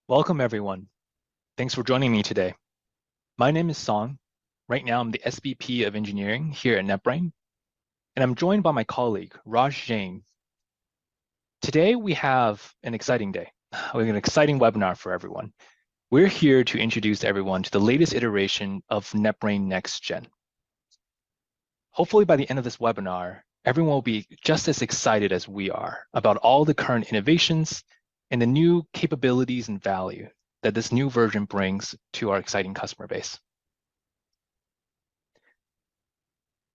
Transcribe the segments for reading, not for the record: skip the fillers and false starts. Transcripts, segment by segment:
Welcome, everyone. Thanks for joining me today. My name is Song. Right now, I'm the SVP of Engineering here at NetBrain, and I'm joined by my colleague, Raj Jain. Today, we have an exciting day. We have an exciting webinar for everyone. We're here to introduce everyone to the latest iteration of NetBrain Next-Gen. Hopefully, by the end of this webinar, everyone will be just as excited as we are about all the current innovations and the new capabilities and value that this new version brings to our exciting customer base.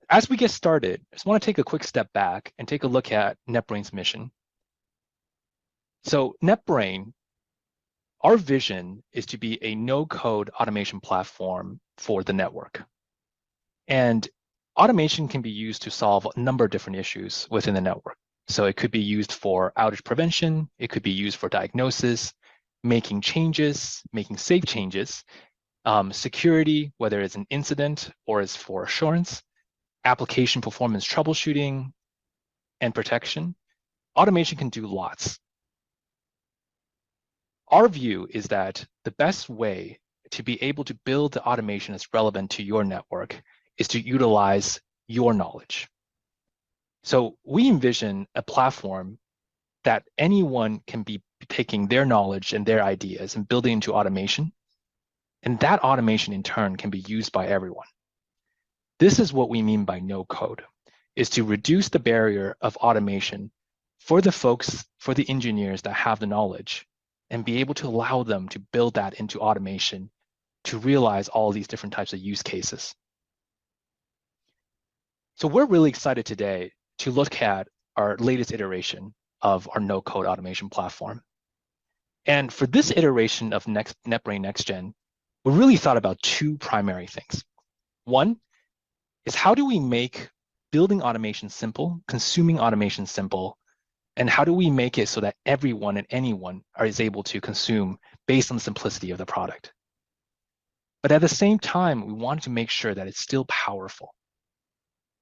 As we get started, I just want to take a quick step back and take a look at NetBrain's mission. So NetBrain, our vision is to be a no-code automation platform for the network. And automation can be used to solve a number of different issues within the network. So it could be used for outage prevention, it could be used for diagnosis, making changes, making safe changes, security, whether it's an incident or it's for assurance, application performance troubleshooting, and protection. Automation can do lots. Our view is that the best way to be able to build the automation that's relevant to your network is to utilize your knowledge. So we envision a platform that anyone can be taking their knowledge and their ideas and building into automation. And that automation in turn can be used by everyone. This is what we mean by no code, is to reduce the barrier of automation for the folks, for the engineers that have the knowledge, and be able to allow them to build that into automation to realize all these different types of use cases. So we're really excited today to look at our latest iteration of our no-code automation platform. And for this iteration of NetBrain Next-Gen, we really thought about two primary things. One is how do we make building automation simple, consuming automation simple, and how do we make it so that everyone and anyone is able to consume based on the simplicity of the product? But at the same time, we wanted to make sure that it's still powerful.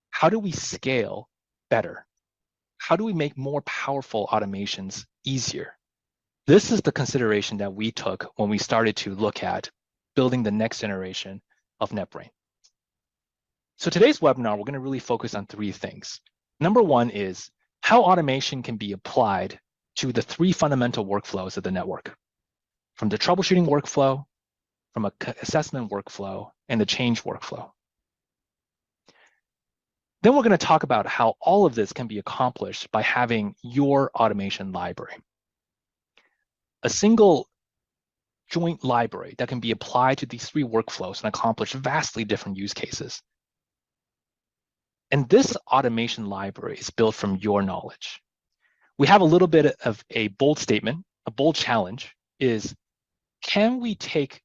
How do we scale better? How do we make more powerful automations easier? This is the consideration that we took when we started to look at building the next generation of NetBrain. So today's webinar, we're going to really focus on three things. Number one is how automation can be applied to the three fundamental workflows of the network, from the troubleshooting workflow, from an assessment workflow, and the change workflow. Then we're going to talk about how all of this can be accomplished by having your automation library. A single joint library that can be applied to these three workflows and accomplish vastly different use cases. And this automation library is built from your knowledge. We have a little bit of a bold statement, a bold challenge is, can we take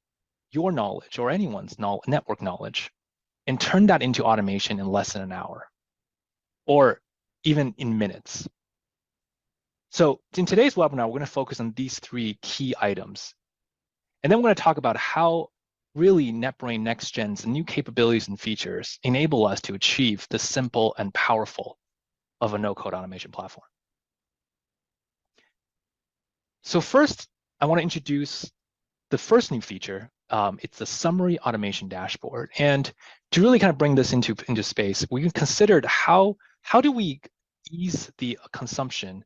your knowledge or anyone's network knowledge and turn that into automation in less than an hour, or even in minutes? So in today's webinar, we're going to focus on these three key items. And then we're going to talk about how really NetBrain Next-Gen's new capabilities and features enable us to achieve the simple and powerful of a no-code automation platform. So first, I want to introduce the first new feature. It's the summary automation dashboard. And to really kind of bring this into space, we considered how do we ease the consumption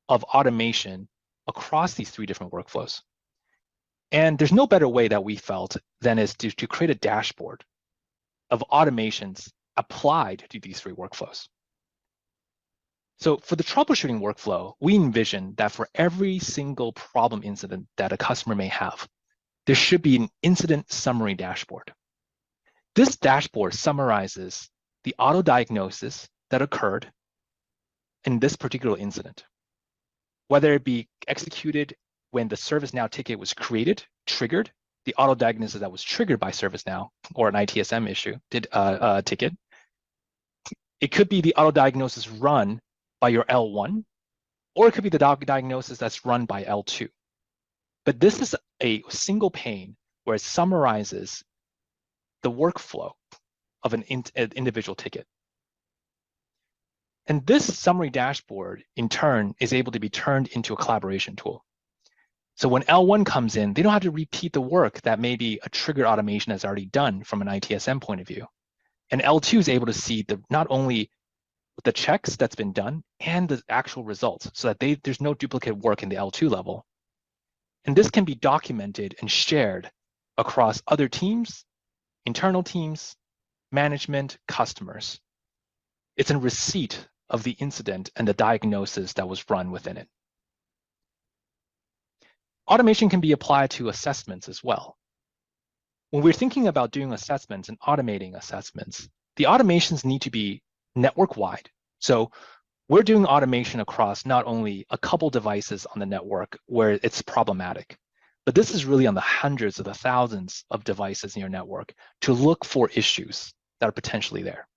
of automation across these three different workflows. And there's no better way that we felt than is to create a dashboard of automations applied to these three workflows. So for the troubleshooting workflow, we envision that for every single problem incident that a customer may have, there should be an incident summary dashboard. This dashboard summarizes the auto diagnosis that occurred in this particular incident, whether it be executed when the ServiceNow ticket was created, triggered, the auto diagnosis that was triggered by ServiceNow or an ITSM issue ticket. It could be the auto diagnosis run by your L1, or it could be the diagnosis that's run by L2. But this is a single pane where it summarizes the workflow of an individual ticket. And this summary dashboard, in turn, is able to be turned into a collaboration tool. So when L1 comes in, they don't have to repeat the work that maybe a triggered automation has already done from an ITSM point of view. And L2 is able to see not only the checks that's been done and the actual results so that there's no duplicate work in the L2 level. And this can be documented and shared across other teams, internal teams, management, customers. It's a receipt of the incident and the diagnosis that was run within it. Automation can be applied to assessments as well. When we're thinking about doing assessments and automating assessments, the automations need to be network-wide. So we're doing automation across not only a couple devices on the network where it's problematic, but this is really on the hundreds of the thousands of devices in your network to look for issues that are potentially there.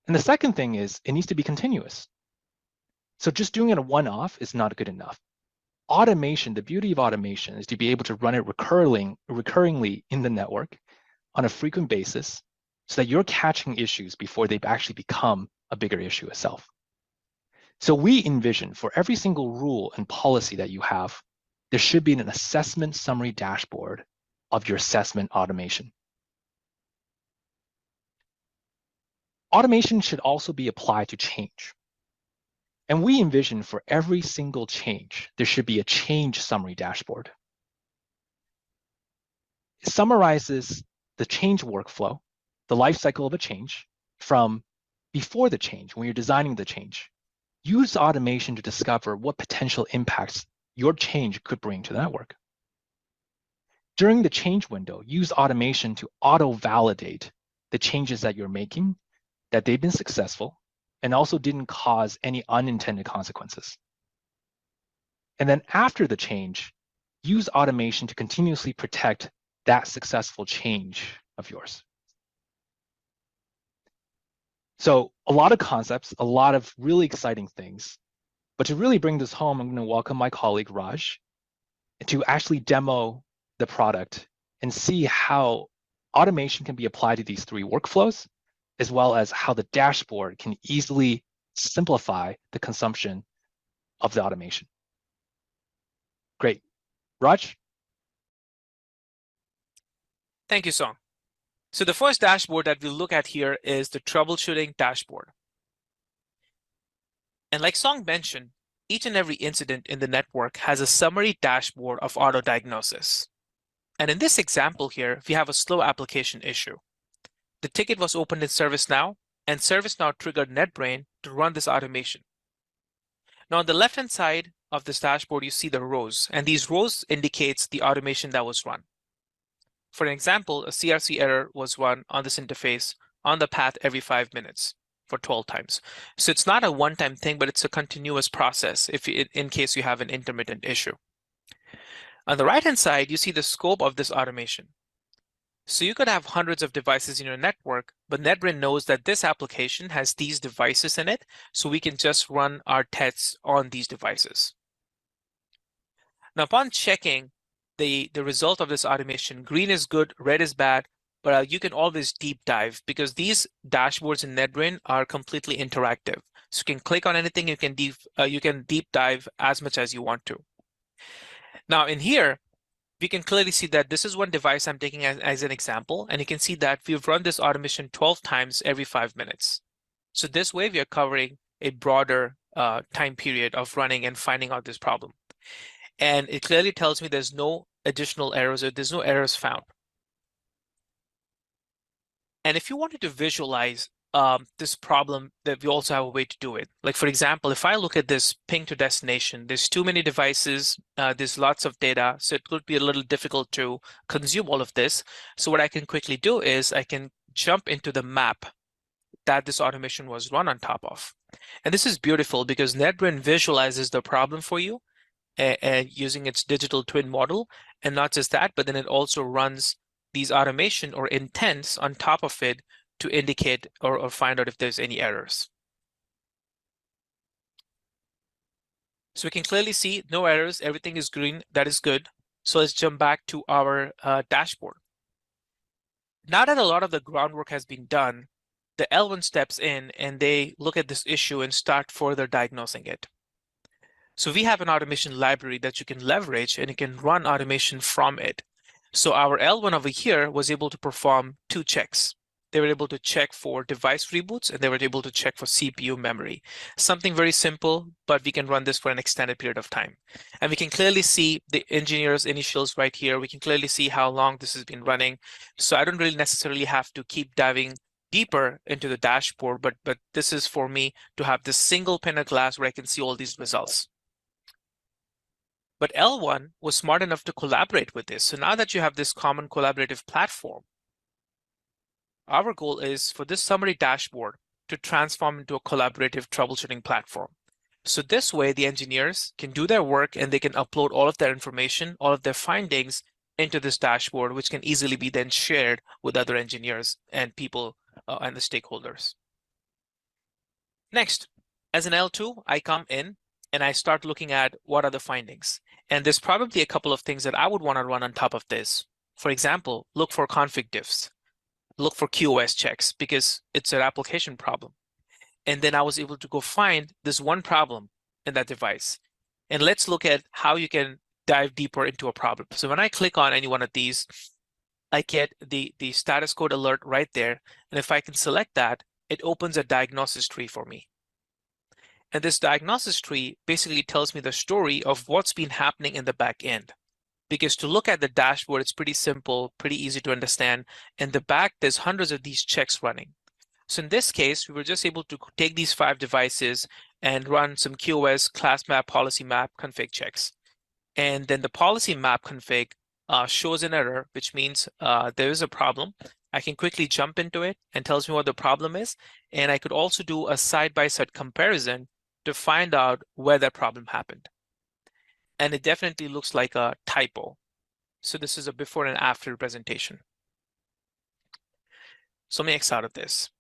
And the second thing is it needs to be continuous. So just doing it a one-off is not good enough. Automation, the beauty of automation is to be able to run it recurringly in the network on a frequent basis so that you're catching issues before they actually become a bigger issue itself. So we envision for every single rule and policy that you have, there should be an assessment summary dashboard of your assessment automation. Automation should also be applied to change. And we envision for every single change, there should be a change summary dashboard. It summarizes the change workflow, the lifecycle of a change from before the change, when you're designing the change. Use automation to discover what potential impacts your change could bring to the network. During the change window, use automation to auto-validate the changes that you're making, that they've been successful, and also didn't cause any unintended consequences. And then after the change, use automation to continuously protect that successful change of yours. So a lot of concepts, a lot of really exciting things. But to really bring this home, I'm going to welcome my colleague Raj to actually demo the product and see how automation can be applied to these three workflows, as well as how the dashboard can easily simplify the consumption of the automation. Great. Raj? Thank you, Song. So the first dashboard that we'll look at here is the troubleshooting dashboard. And like Song mentioned, each and every incident in the network has a summary dashboard of auto diagnosis. And in this example here, we have a slow application issue. The ticket was opened in ServiceNow, and ServiceNow triggered NetBrain to run this automation. Now on the left-hand side of this dashboard, you see the rows, and these rows indicates the automation that was run. For an example, a CRC error was run on this interface on the path every 5 minutes for 12 times. So it's not a one-time thing, but it's a continuous process in case you have an intermittent issue. On the right-hand side, you see the scope of this automation. So you could have hundreds of devices in your network, but NetBrain knows that this application has these devices in it, so we can just run our tests on these devices. Now, upon checking the result of this automation, green is good, red is bad, but you can always deep dive because these dashboards in NetBrain are completely interactive. So you can click on anything, you can deep dive as much as you want to. Now in here, we can clearly see that this is one device I'm taking as an example, and you can see that we've run this automation 12 times every 5 minutes. So this way we are covering a broader time period of running and finding out this problem. And it clearly tells me there's no additional errors or there's no errors found. And if you wanted to visualize this problem, that we also have a way to do it. Like for example, if I look at this ping to destination, there's too many devices, there's lots of data, so it could be a little difficult to consume all of this. So what I can quickly do is I can jump into the map that this automation was run on top of. And this is beautiful because NetBrain visualizes the problem for you using its digital twin model. And not just that, but then it also runs these automation or intents on top of it to indicate or find out if there's any errors. So we can clearly see no errors, everything is green, that is good. So let's jump back to our dashboard. Now that a lot of the groundwork has been done, the L1 steps in and they look at this issue and start further diagnosing it. So we have an automation library that you can leverage and you can run automation from it. So our L1 over here was able to perform 2 checks. They were able to check for device reboots and they were able to check for CPU memory. Something very simple, but we can run this for an extended period of time. And we can clearly see the engineer's initials right here. We can clearly see how long this has been running. So I don't really necessarily have to keep diving deeper into the dashboard, but this is for me to have this single pane of glass where I can see all these results. But L1 was smart enough to collaborate with this. So now that you have this common collaborative platform, our goal is for this summary dashboard to transform into a collaborative troubleshooting platform. So this way, the engineers can do their work and they can upload all of their information, all of their findings into this dashboard, which can easily be then shared with other engineers and people and the stakeholders. Next, as an L2, I come in and I start looking at what are the findings. And there's probably a couple of things that I would want to run on top of this. For example, look for config diffs. Look for QoS checks because it's an application problem. And then I was able to go find this one problem in that device. And let's look at how you can dive deeper into a problem. So when I click on any one of these, I get the status code alert right there. And if I can select that, it opens a diagnosis tree for me. And this diagnosis tree basically tells me the story of what's been happening in the back end. Because to look at the dashboard, it's pretty simple, pretty easy to understand. In the back, there's hundreds of these checks running. So in this case, we were just able to take these 5 devices and run some QoS, class map, policy map, config checks. And then the policy map config shows an error, which means there is a problem. I can quickly jump into it and tells me what the problem is. And I could also do a side-by-side comparison to find out where that problem happened. And it definitely looks like a typo. So this is a before and after presentation. So let me X out of this.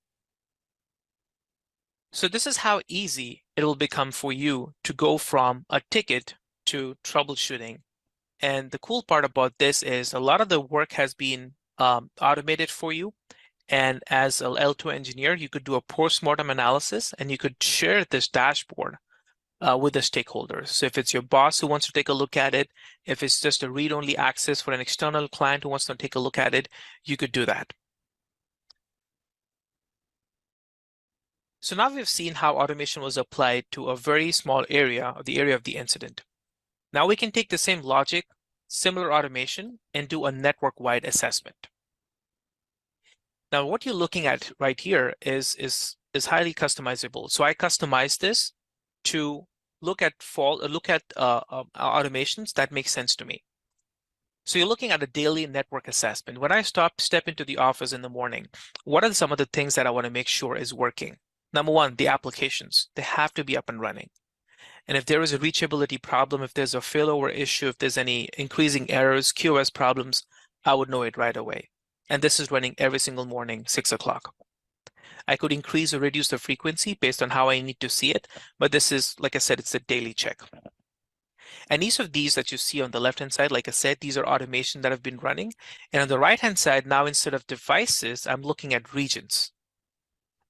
So this is how easy it will become for you to go from a ticket to troubleshooting. And the cool part about this is a lot of the work has been automated for you. And as an L2 engineer, you could do a post-mortem analysis and you could share this dashboard with the stakeholders. So if it's your boss who wants to take a look at it, if it's just a read-only access for an external client who wants to take a look at it, you could do that. So now we've seen how automation was applied to a very small area, the area of the incident. Now we can take the same logic, similar automation, and do a network-wide assessment. Now what you're looking at right here is highly customizable. So I customized this to look at automations that make sense to me. So you're looking at a daily network assessment. When I step into the office in the morning, what are some of the things that I want to make sure is working? Number one, the applications, they have to be up and running. And if there is a reachability problem, if there's a failover issue, if there's any increasing errors, QoS problems, I would know it right away. And this is running every single morning, 6 o'clock. I could increase or reduce the frequency based on how I need to see it. But this is, like I said, it's a daily check. And each of these that you see on the left-hand side, like I said, these are automation that have been running. And on the right-hand side, now instead of devices, I'm looking at regions.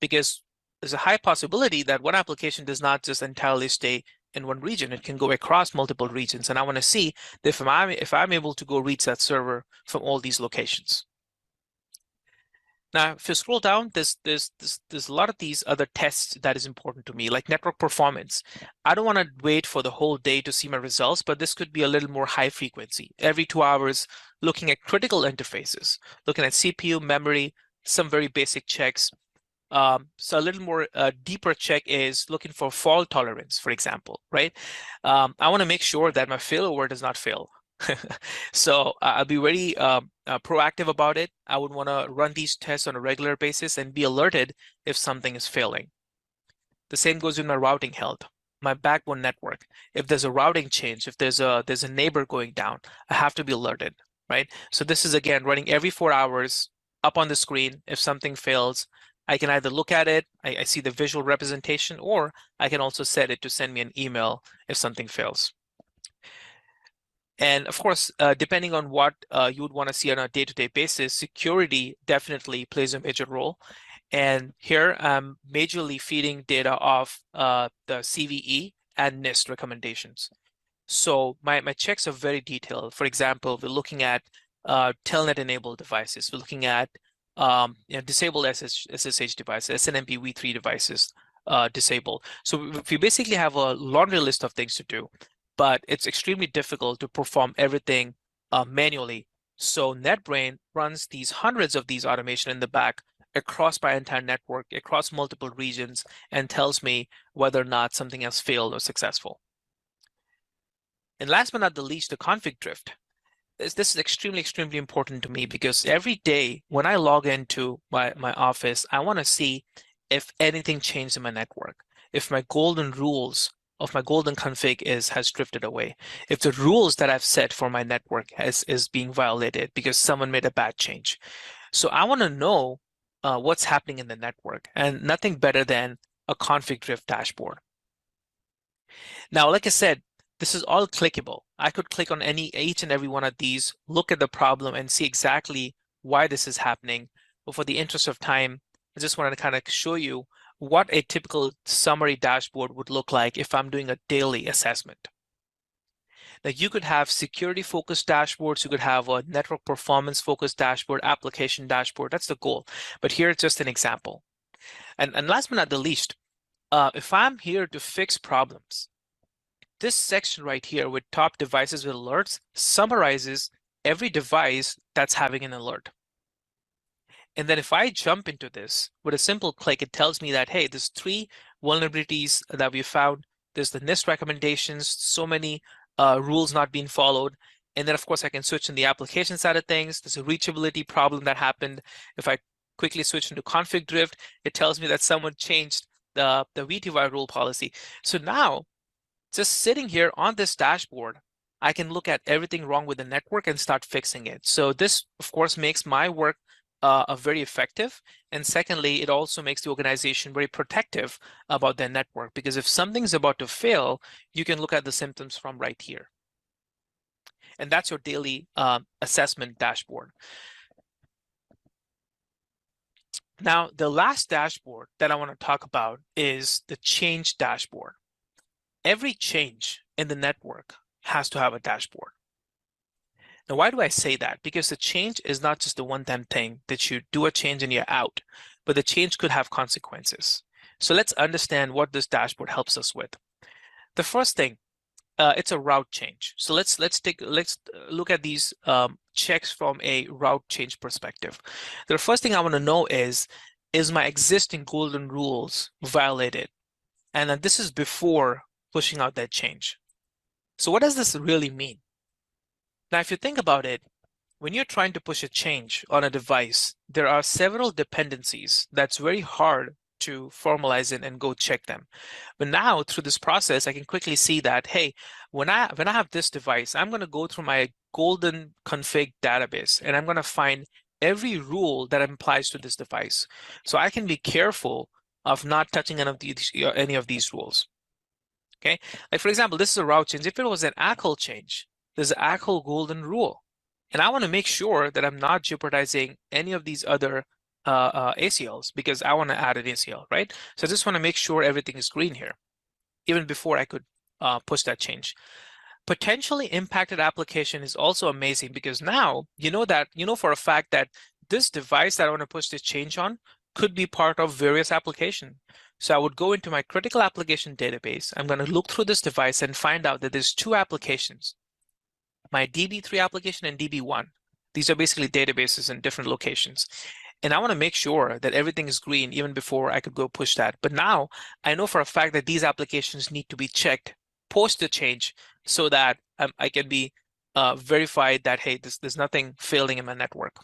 Because there's a high possibility that one application does not just entirely stay in one region. It can go across multiple regions. And I want to see if I'm able to go reach that server from all these locations. Now, if you scroll down, there's a lot of these other tests that is important to me, like network performance. I don't want to wait for the whole day to see my results, but this could be a little more high frequency. Every 2 hours, looking at critical interfaces, looking at CPU, memory, some very basic checks. So a little more deeper check is looking for fault tolerance, for example, right? I want to make sure that my failover does not fail. So I'll be very proactive about it. I would want to run these tests on a regular basis and be alerted if something is failing. The same goes with my routing health, my backbone network. If there's a routing change, if there's a neighbor going down, I have to be alerted, right? So this is, again, running every 4 hours up on the screen. If something fails, I can either look at it, I see the visual representation, or I can also set it to send me an email if something fails. And of course, depending on what you would want to see on a day-to-day basis, security definitely plays a major role. And here I'm majorly feeding data off the CVE and NIST recommendations. So my checks are very detailed. For example, we're looking at telnet-enabled devices. We're looking at disabled SSH devices, SNMP v3 devices disabled. So we basically have a laundry list of things to do, but it's extremely difficult to perform everything manually. So NetBrain runs these hundreds of these automation in the back across my entire network, across multiple regions, and tells me whether or not something has failed or successful. And last but not the least, the config drift. This is extremely, extremely important to me because every day when I log into my office, I want to see if anything changed in my network, if my golden rules of my golden config has drifted away, if the rules that I've set for my network is being violated because someone made a bad change. So I want to know what's happening in the network, and nothing better than a config drift dashboard. Now, like I said, this is all clickable. I could click on each and every one of these, look at the problem, and see exactly why this is happening. But for the interest of time, I just wanted to kind of show you what a typical summary dashboard would look like if I'm doing a daily assessment. Now, you could have security-focused dashboards. You could have a network performance-focused dashboard, application dashboard. That's the goal. But here it's just an example. And last but not the least, if I'm here to fix problems, this section right here with top devices with alerts summarizes every device that's having an alert. And then if I jump into this with a simple click, it tells me that, hey, there's 3 vulnerabilities that we found. There's the NIST recommendations, so many rules not being followed. And then, of course, I can switch in the application side of things. There's a reachability problem that happened. If I quickly switch into config drift, it tells me that someone changed the VTY rule policy. So now, just sitting here on this dashboard, I can look at everything wrong with the network and start fixing it. So this, of course, makes my work very effective. And secondly, it also makes the organization very protective about their network, because if something's about to fail, you can look at the symptoms from right here. And that's your daily assessment dashboard. Now, the last dashboard that I want to talk about is the change dashboard. Every change in the network has to have a dashboard. Now, why do I say that? Because the change is not just a one-time thing that you do a change and you're out, but the change could have consequences. So let's understand what this dashboard helps us with. The first thing, it's a route change. So let's look at these checks from a route change perspective. The first thing I want to know is my existing golden rules violated? And then this is before pushing out that change. So what does this really mean? Now, if you think about it, when you're trying to push a change on a device, there are several dependencies that's very hard to formalize in and go check them. But now through this process, I can quickly see that, hey, when I have this device, I'm going to go through my golden config database and I'm going to find every rule that applies to this device. So I can be careful of not touching any of these rules. Okay, like for example, this is a route change. If it was an ACL change, there's an ACL golden rule. And I want to make sure that I'm not jeopardizing any of these other ACLs, because I want to add an ACL, right? So I just want to make sure everything is green here, even before I could push that change. Potentially impacted application is also amazing, because now you know for a fact that this device that I want to push this change on could be part of various applications. So I would go into my critical application database. I'm going to look through this device and find out that there's 2 applications, my DB3 application and DB1. These are basically databases in different locations. And I want to make sure that everything is green even before I could go push that. But now I know for a fact that these applications need to be checked post the change so that I can be verified that, hey, there's nothing failing in my network.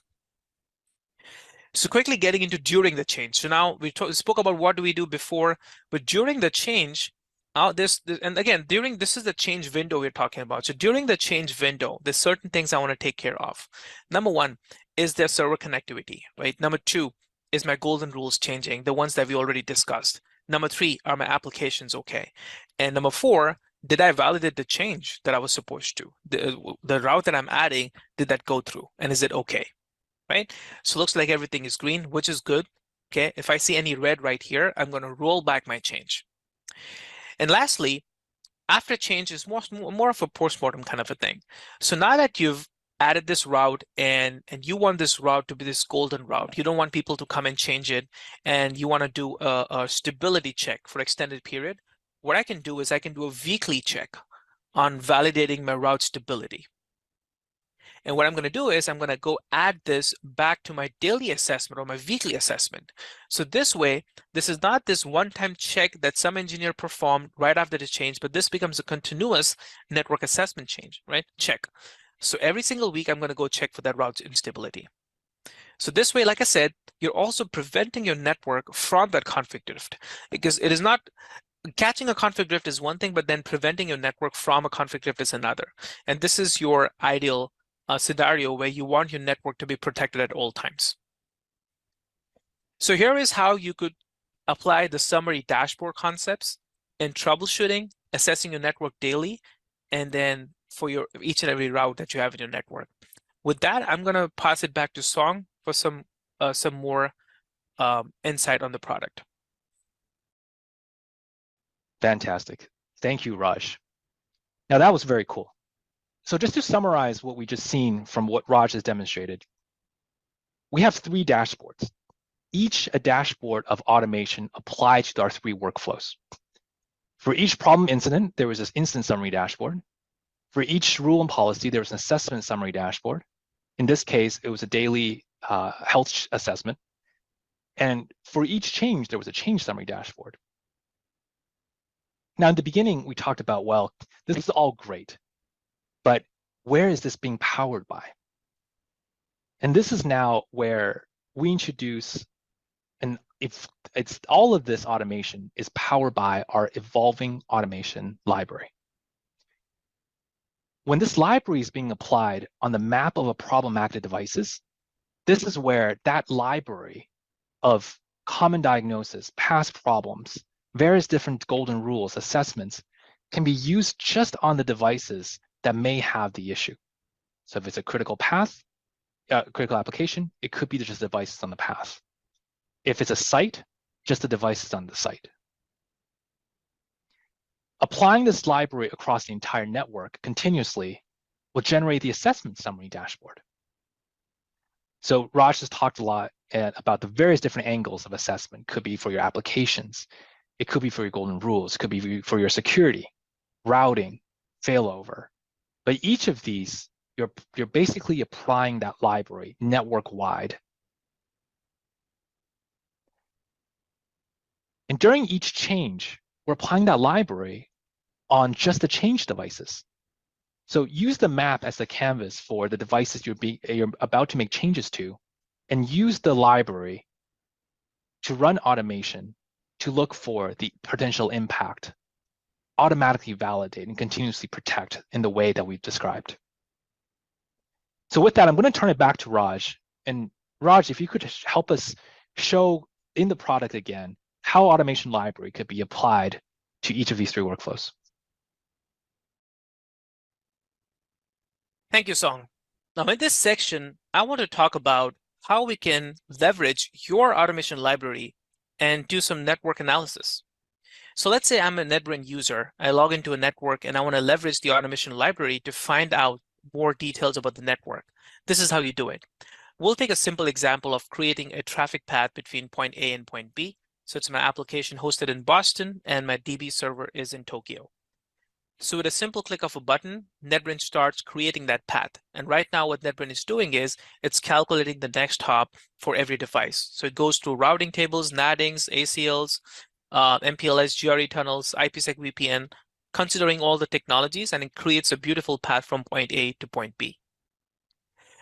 So quickly getting into during the change. So now we spoke about what do we do before, but during the change, and again, this is the change window we're talking about. So during the change window, there's certain things I want to take care of. Number 1 is their server connectivity, right? Number 2 is my golden rules changing, the ones that we already discussed. Number 3, are my applications okay? And number 4, did I validate the change that I was supposed to? The route that I'm adding, did that go through? And is it okay? Right? So it looks like everything is green, which is good. Okay, if I see any red right here, I'm going to roll back my change. And lastly, After change is more of a postmortem kind of a thing. So now that you've added this route and you want this route to be this golden route, you don't want people to come and change it, and you want to do a stability check for extended period, what I can do is I can do a weekly check on validating my route stability. And what I'm going to do is I'm going to go add this back to my daily assessment or my weekly assessment. So this way, this is not this one-time check that some engineer performed right after the change, but this becomes a continuous network assessment change, right? Check. So every single week, I'm going to go check for that route instability. So this way, like I said, you're also preventing your network from that config drift, because it is not catching a config drift is one thing, but then preventing your network from a config drift is another. And this is your ideal scenario where you want your network to be protected at all times. So here is how you could apply the summary dashboard concepts in troubleshooting, assessing your network daily, and then for your each and every route that you have in your network. With that, I'm going to pass it back to Song for some more insight on the product. Fantastic. Thank you, Raj. Now that was very cool. So just to summarize what we just seen from what Raj has demonstrated, we have 3 dashboards, each a dashboard of automation applied to our 3 workflows. For each problem incident, there was this incident summary dashboard. For each rule and policy, there was an assessment summary dashboard. In this case, it was a daily health assessment. And for each change, there was a change summary dashboard. Now, in the beginning, we talked about, well, this is all great, but where is this being powered by? And this is now where we introduce, and if it's all of this automation is powered by our evolving automation library. When this library is being applied on the map of a problem active devices, this is where that library of common diagnosis, past problems, various different golden rules, assessments can be used just on the devices that may have the issue. So if it's a critical path, critical application, it could be just devices on the path. If it's a site, just the devices on the site. Applying this library across the entire network continuously will generate the assessment summary dashboard. So Raj has talked a lot about the various different angles of assessment. Could be for your applications, it could be for your golden rules, it could be for your security, routing, failover. But each of these, you're basically applying that library network-wide. And during each change, we're applying that library on just the change devices. So use the map as the canvas for the devices you're about to make changes to, and use the library to run automation to look for the potential impact, automatically validate and continuously protect in the way that we've described. So with that, I'm going to turn it back to Raj. And Raj, if you could help us show in the product again how automation library could be applied to each of these 3 workflows. Thank you, Song. Now, in this section, I want to talk about how we can leverage your automation library and do some network analysis. So let's say I'm a NetBrain user. I log into a network and I want to leverage the automation library to find out more details about the network. This is how you do it. We'll take a simple example of creating a traffic path between point A and point B. So it's my application hosted in Boston and my DB server is in Tokyo. So with a simple click of a button, NetBrain starts creating that path. And right now what NetBrain is doing is it's calculating the next hop for every device. So it goes through routing tables, NATings, ACLs, MPLS, GRE tunnels, IPsec VPN, considering all the technologies, and it creates a beautiful path from point A to point B.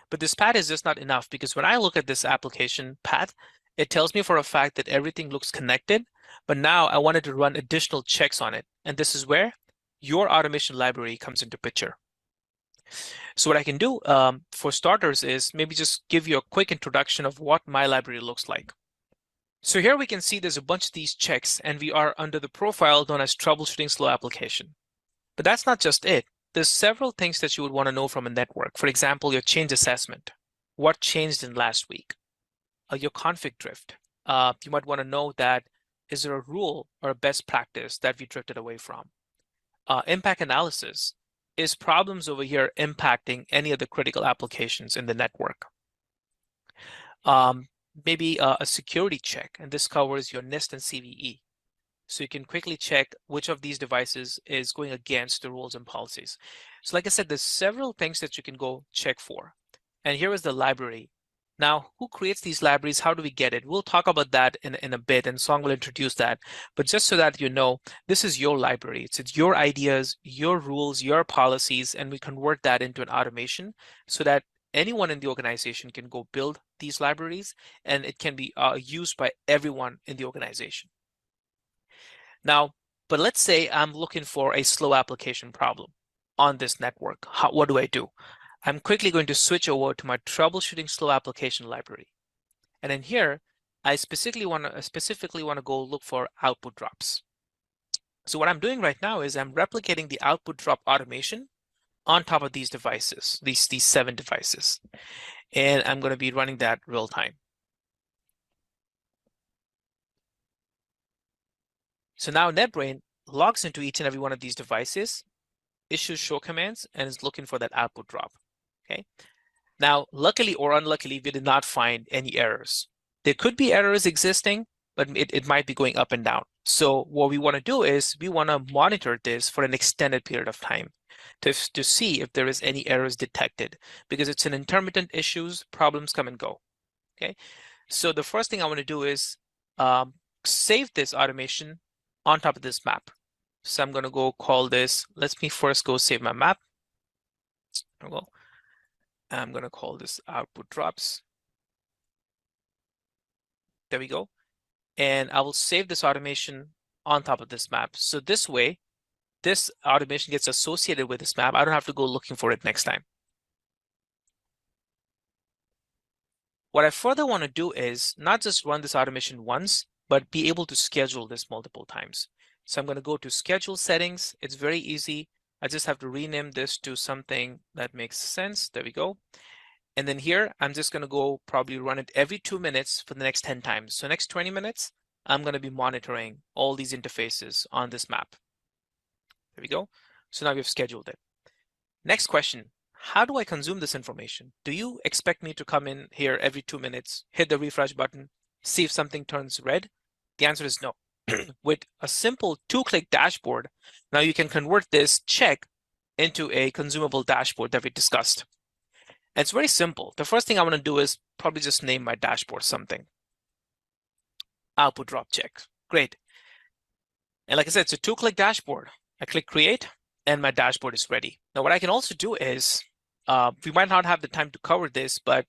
But this path is just not enough, because when I look at this application path, it tells me for a fact that everything looks connected, but now I wanted to run additional checks on it. And this is where your automation library comes into picture. So what I can do for starters is maybe just give you a quick introduction of what my library looks like. So here we can see there's a bunch of these checks, and we are under the profile known as troubleshooting slow application. But that's not just it. There's several things that you would want to know from a network. For example, your change assessment. What changed in last week? Your config drift. You might want to know that, is there a rule or a best practice that we drifted away from? impact analysis is problems over here impacting any of the critical applications in the network. Maybe a security check, and this covers your NIST and CVE. So you can quickly check which of these devices is going against the rules and policies. So like I said, there's several things that you can go check for. And here is the library. Now, who creates these libraries? How do we get it? We'll talk about that in a bit, and Song will introduce that. But just so that you know, this is your library. It's your ideas, your rules, your policies, and we convert that into an automation so that anyone in the organization can go build these libraries, and it can be used by everyone in the organization. Now, but let's say I'm looking for a slow application problem on this network. What do I do? I'm quickly going to switch over to my troubleshooting slow application library. And in here, I specifically want to go look for output drops. So what I'm doing right now is I'm replicating the output drop automation on top of these devices, these 7 devices. And I'm going to be running that real time. So now NetBrain logs into each and every one of these devices, issues show commands, and is looking for that output drop. Okay. Now, luckily or unluckily, we did not find any errors. There could be errors existing, but it might be going up and down. So what we want to do is we want to monitor this for an extended period of time to see if there is any errors detected, because it's an intermittent issues, problems come and go. Okay. So the first thing I want to do is save this automation on top of this map. So I'm going to go call this, let me first go save my map. Well, I'm going to call this output drops. There we go. And I will save this automation on top of this map. So this way, this automation gets associated with this map. I don't have to go looking for it next time. What I further want to do is not just run this automation once, but be able to schedule this multiple times. So I'm going to go to schedule settings. It's very easy. I just have to rename this to something that makes sense. There we go. And then here, I'm just going to go probably run it every 2 minutes for the next 10 times. So next 20 minutes, I'm going to be monitoring all these interfaces on this map. There we go. So now we've scheduled it. Next question, how do I consume this information? Do you expect me to come in here every 2 minutes, hit the refresh button, see if something turns red? The answer is no. With a simple 2-click dashboard, now you can convert this check into a consumable dashboard that we discussed. And it's very simple. The first thing I want to do is probably just name my dashboard something. Output drop check. Great. And like I said, it's a 2-click dashboard. I click create and my dashboard is ready. Now, what I can also do is, we might not have the time to cover this, but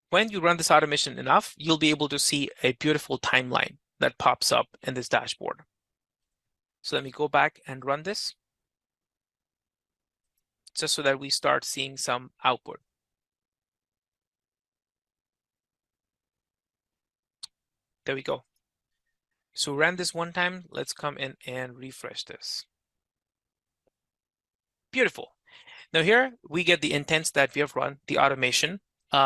when you run this automation enough, you'll be able to see a beautiful timeline that pops up in this dashboard. So let me go back and run this just so that we start seeing some output. There we go. So ran this one time. Let's come in and refresh this. Beautiful. Now here we get the intents that we have run, the automation.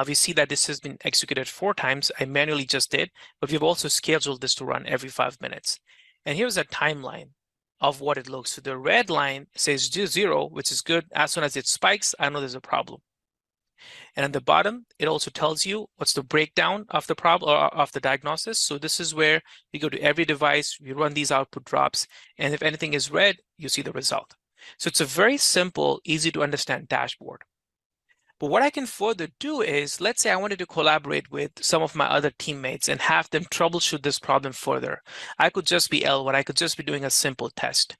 We see that this has been executed 4 times. I manually just did, but we've also scheduled this to run every 5 minutes. And here's a timeline of what it looks. So the red line says 0, which is good. As soon as it spikes, I know there's a problem. And at the bottom, it also tells you what's the breakdown of the problem or of the diagnosis. So this is where we go to every device, we run these output drops, and if anything is red, you see the result. So it's a very simple, easy to understand dashboard. But what I can further do is, let's say I wanted to collaborate with some of my other teammates and have them troubleshoot this problem further. I could just be L1, I could just be doing a simple test.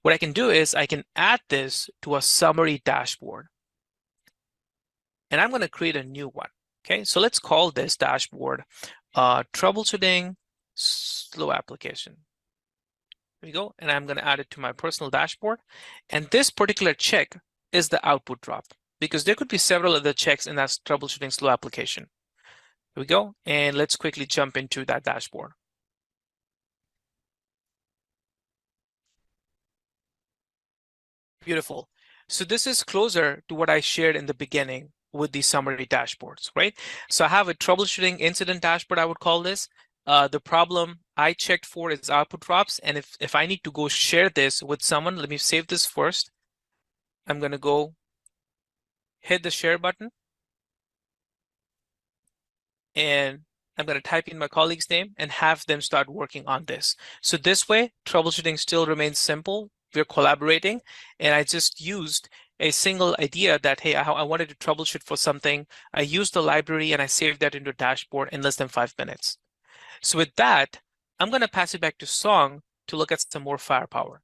What I can do is I can add this to a summary dashboard. And I'm going to create a new one. Okay, so let's call this dashboard troubleshooting slow application. There we go. And I'm going to add it to my personal dashboard. And this particular check is the output drop, because there could be several other checks in that troubleshooting slow application. There we go. And let's quickly jump into that dashboard. Beautiful. So this is closer to what I shared in the beginning with the summary dashboards, right? So I have a troubleshooting incident dashboard, I would call this. The problem I checked for is output drops. And if I need to go share this with someone, let me save this first. I'm going to go hit the share button. And I'm going to type in my colleague's name and have them start working on this. So this way, troubleshooting still remains simple. We're collaborating. And I just used a single idea that, hey, I wanted to troubleshoot for something. I used the library and I saved that into a dashboard in less than 5 minutes. So with that, I'm going to pass it back to Song to look at some more firepower.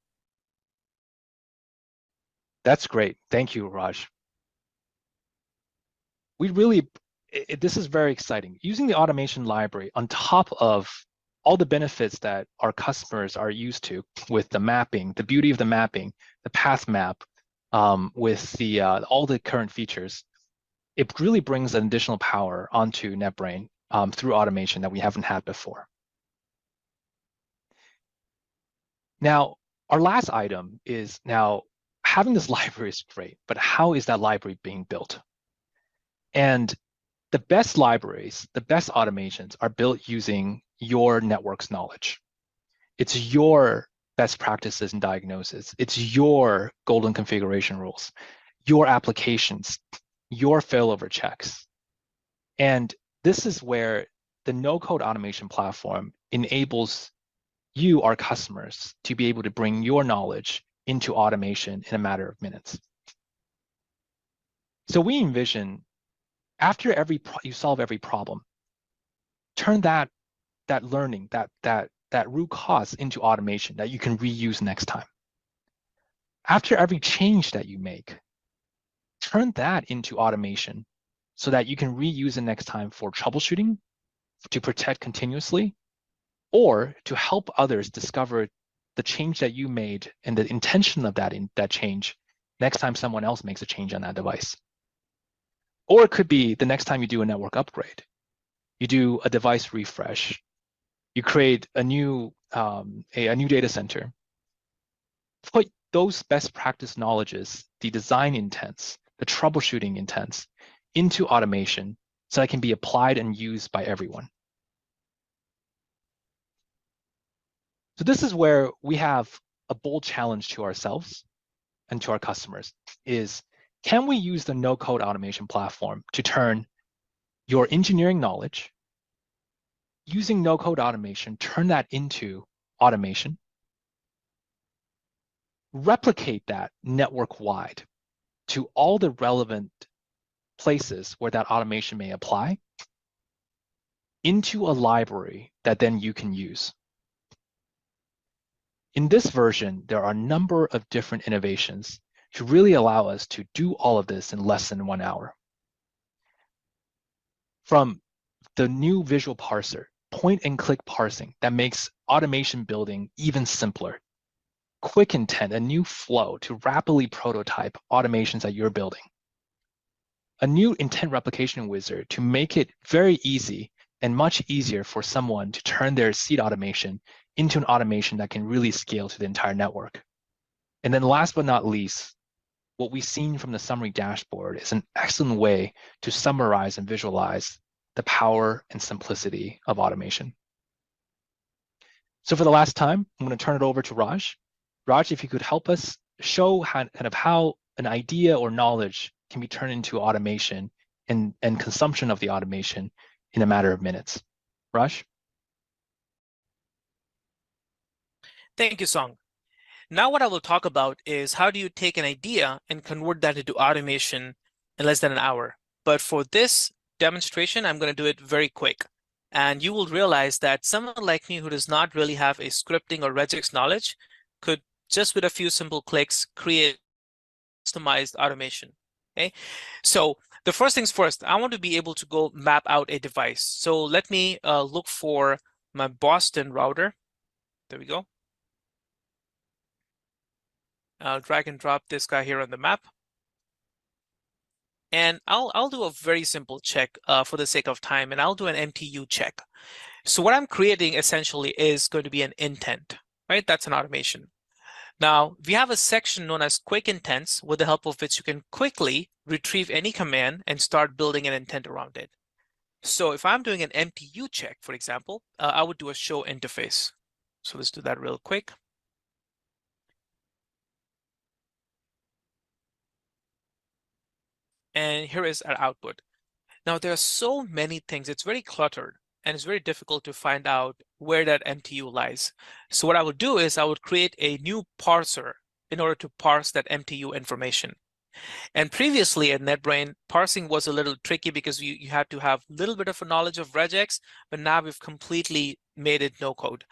That's great. Thank you, Raj. This is very exciting. Using the automation library on top of all the benefits that our customers are used to with the mapping, the beauty of the mapping, the path map, with the all the current features, it really brings an additional power onto NetBrain through automation that we haven't had before. Now, our last item is now having this library is great, but how is that library being built? And the best libraries, the best automations are built using your network's knowledge. It's your best practices and diagnosis. It's your golden configuration rules, your applications, your failover checks. And this is where the no-code automation platform enables you, our customers, to be able to bring your knowledge into automation in a matter of minutes. So we envision after you solve every problem, turn that learning, that root cause into automation that you can reuse next time. After every change that you make, turn that into automation so that you can reuse it next time for troubleshooting, to protect continuously, or to help others discover the change that you made and the intention of that change next time someone else makes a change on that device. Or it could be the next time you do a network upgrade, you do a device refresh, you create a new data center. Put those best practice knowledges, the design intents, the troubleshooting intents, into automation so that it can be applied and used by everyone. So this is where we have a bold challenge to ourselves and to our customers is, can we use the no-code automation platform to turn your engineering knowledge, using no-code automation, turn that into automation, replicate that network-wide to all the relevant places where that automation may apply into a library that then you can use. In this version, there are a number of different innovations to really allow us to do all of this in less than 1 hour. From the new visual parser, point and click parsing that makes automation building even simpler. Quick intent, a new flow to rapidly prototype automations that you're building. A new intent replication wizard to make it very easy and much easier for someone to turn their seed automation into an automation that can really scale to the entire network. And then last but not least, what we've seen from the summary dashboard is an excellent way to summarize and visualize the power and simplicity of automation. So for the last time, I'm going to turn it over to Raj. Raj, if you could help us show how an idea or knowledge can be turned into automation and consumption of the automation in a matter of minutes. Raj? Thank you, Song. Now what I will talk about is how do you take an idea and convert that into automation in less than an hour. But for this demonstration, I'm going to do it very quick. And you will realize that someone like me who does not really have a scripting or regex knowledge could just with a few simple clicks create customized automation. Okay, so the first things first, I want to be able to go map out a device. So let me look for my Boston router. There we go. I'll drag and drop this guy here on the map. And I'll do a very simple check for the sake of time, and I'll do an MTU check. So what I'm creating essentially is going to be an intent, right? That's an automation. Now, we have a section known as quick intents, with the help of which you can quickly retrieve any command and start building an intent around it. So if I'm doing an MTU check, for example, I would do a show interface. So let's do that real quick. And here is our output. Now there are so many things, it's very cluttered and it's very difficult to find out where that MTU lies. So what I would do is I would create a new parser in order to parse that MTU information. And previously at NetBrain, parsing was a little tricky because you had to have a little bit of a knowledge of regex, but now we've completely made it no code.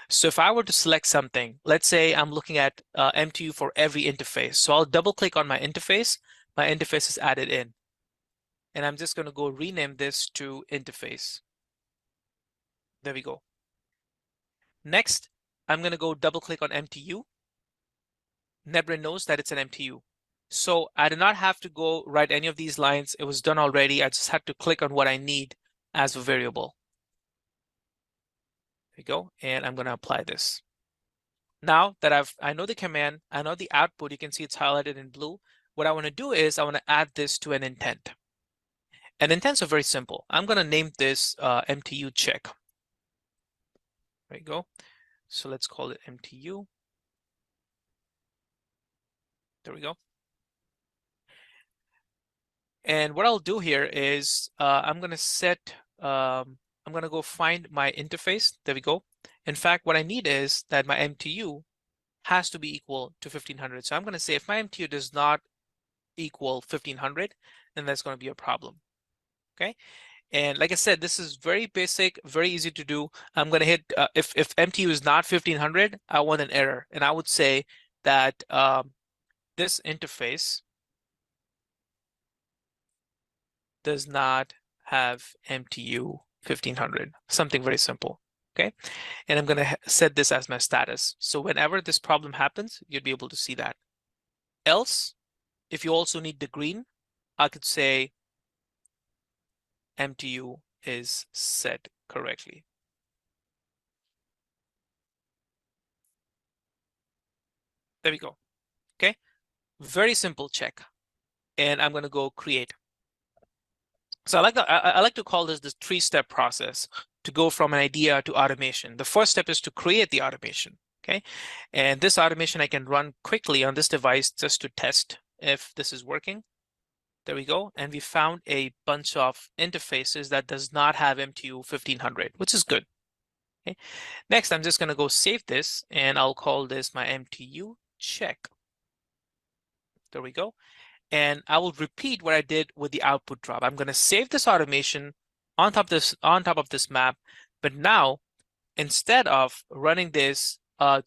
So if I were to select something, let's say I'm looking at MTU for every interface. So I'll double click on my interface is added in. And I'm just going to go rename this to interface. There we go. Next, I'm going to go double click on MTU. NetBrain knows that it's an MTU. So I did not have to go write any of these lines. It was done already. I just had to click on what I need as a variable. There we go. And I'm going to apply this. Now that I know the command, I know the output, you can see it's highlighted in blue. What I want to do is I want to add this to an intent. And intents are very simple. I'm going to name this MTU check. There you go. So let's call it MTU. There we go. And what I'll do here is I'm going to set, I'm going to go find my interface. There we go. In fact, what I need is that my MTU has to be equal to 1500. So I'm going to say if my MTU does not equal 1500, then that's going to be a problem. Okay. And like I said, this is very basic, very easy to do. I'm going to hit, if MTU is not 1500, I want an error. And I would say that this interface does not have MTU 1500, something very simple, okay? And I'm gonna set this as my status. So whenever this problem happens, you'd be able to see that. Else, if you also need the green, I could say MTU is set correctly. There we go, okay? Very simple check. And I'm gonna go create. So I like to call this three-step process to go from an idea to automation. The first step is to create the automation, okay? And this automation I can run quickly on this device just to test if this is working. There we go. And we found a bunch of interfaces that does not have MTU 1500, which is good. Okay. Next, I'm just going to go save this and I'll call this my MTU check. There we go. And I will repeat what I did with the output drop. I'm going to save this automation on top of this map. But now, instead of running this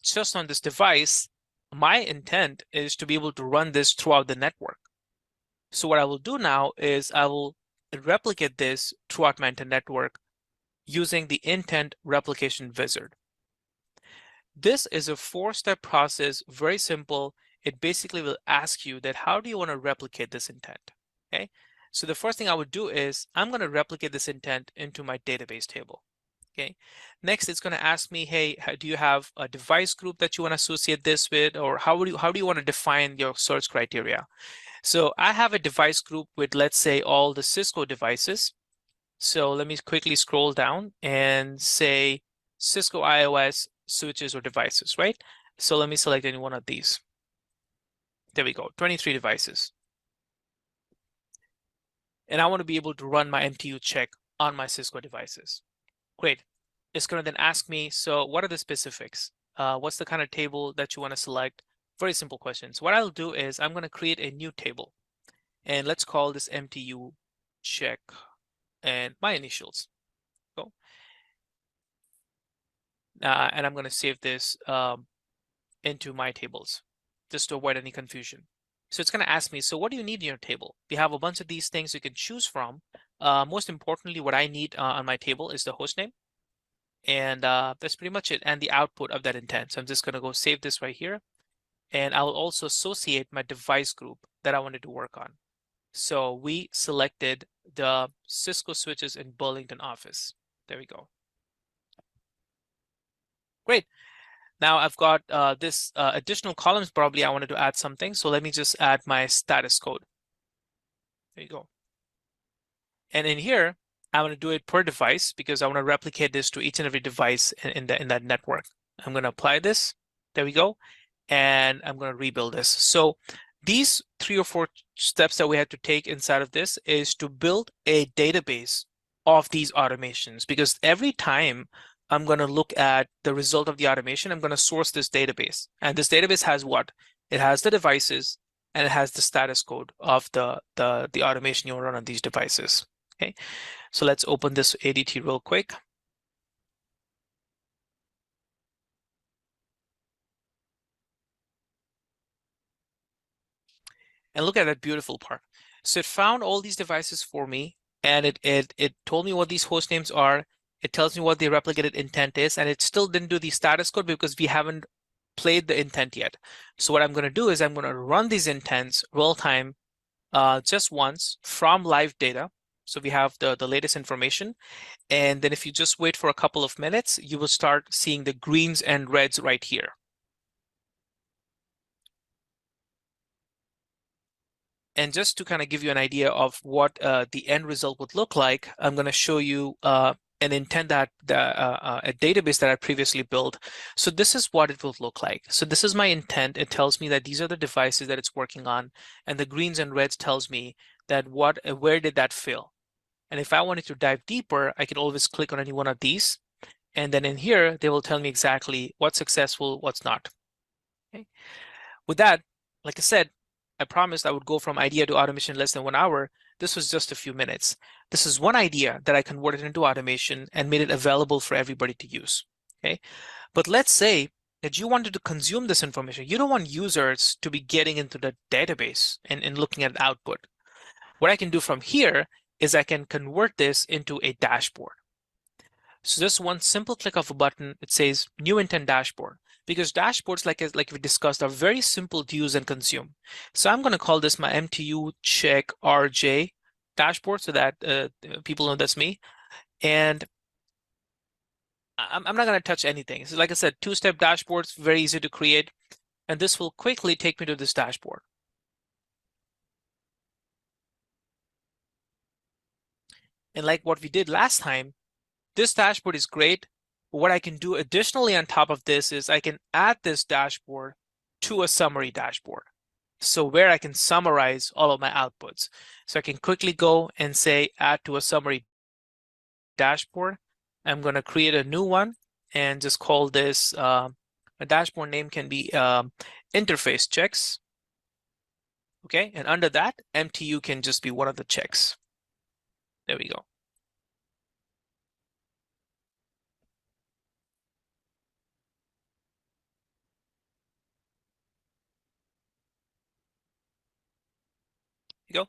just on this device, my intent is to be able to run this throughout the network. So what I will do now is I will replicate this throughout my intent network using the intent replication wizard. This is a 4-step process, very simple. It basically will ask you that how do you want to replicate this intent, okay? So the first thing I would do is I'm going to replicate this intent into my database table, okay? Next, it's going to ask me, hey, do you have a device group that you want to associate this with, or how do you want to define your search criteria? So I have a device group with, let's say, all the Cisco devices. So let me quickly scroll down and say Cisco iOS switches or devices, right? So let me select any one of these. There we go, 23 devices. And I want to be able to run my MTU check on my Cisco devices. Great. It's going to then ask me, so what are the specifics? What's the kind of table that you want to select? Very simple questions. What I'll do is I'm going to create a new table. And let's call this MTU check and my initials. Go. And I'm going to save this into my tables just to avoid any confusion. So it's going to ask me, so what do you need in your table? We have a bunch of these things you can choose from. Most importantly, what I need on my table is the hostname. And that's pretty much it, and the output of that intent. So I'm just going to go save this right here. And I will also associate my device group that I wanted to work on. So we selected the Cisco switches in Burlington office. There we go. Great. Now I've got this additional columns. Probably I wanted to add something. So let me just add my status code. There you go. And in here, I'm going to do it per device because I want to replicate this to each and every device in that network. I'm going to apply this. There we go. And I'm going to rebuild this. So these 3 or 4 steps that we had to take inside of this is to build a database of these automations, because every time I'm going to look at the result of the automation, I'm going to source this database. And this database has what? It has the devices and it has the status code of the automation you want to run on these devices. Okay, so let's open this ADT real quick. And look at that beautiful part. So it found all these devices for me, and it told me what these host names are. It tells me what the replicated intent is, and it still didn't do the status code because we haven't played the intent yet. So what I'm going to do is I'm going to run these intents real time just once from live data. So we have the latest information. And then if you just wait for a couple of minutes, you will start seeing the greens and reds right here. And just to kind of give you an idea of what the end result would look like, I'm going to show you an intent that a database that I previously built. So this is what it will look like. So this is my intent. It tells me that these are the devices that it's working on, and the greens and reds tells me that where did that fail. And if I wanted to dive deeper, I can always click on any one of these, and then in here they will tell me exactly what's successful, what's not. Okay. With that, like I said, I promised I would go from idea to automation in less than 1 hour. This was just a few minutes. This is one idea that I converted into automation and made it available for everybody to use. Okay, but let's say that you wanted to consume this information. You don't want users to be getting into the database and looking at output. What I can do from here is I can convert this into a dashboard. So just one simple click of a button, it says new intent dashboard, because dashboards, like we discussed, are very simple to use and consume. So I'm going to call this my MTU check RJ dashboard so that people know that's me. And I'm not going to touch anything. So like I said, 2-step dashboards, very easy to create. And this will quickly take me to this dashboard. And like what we did last time, this dashboard is great. What I can do additionally on top of this is I can add this dashboard to a summary dashboard. So where I can summarize all of my outputs. So I can quickly go and say add to a summary dashboard. I'm going to create a new one and just call this, a dashboard name can be interface checks. Okay, and under that, MTU can just be one of the checks. There we go. Go.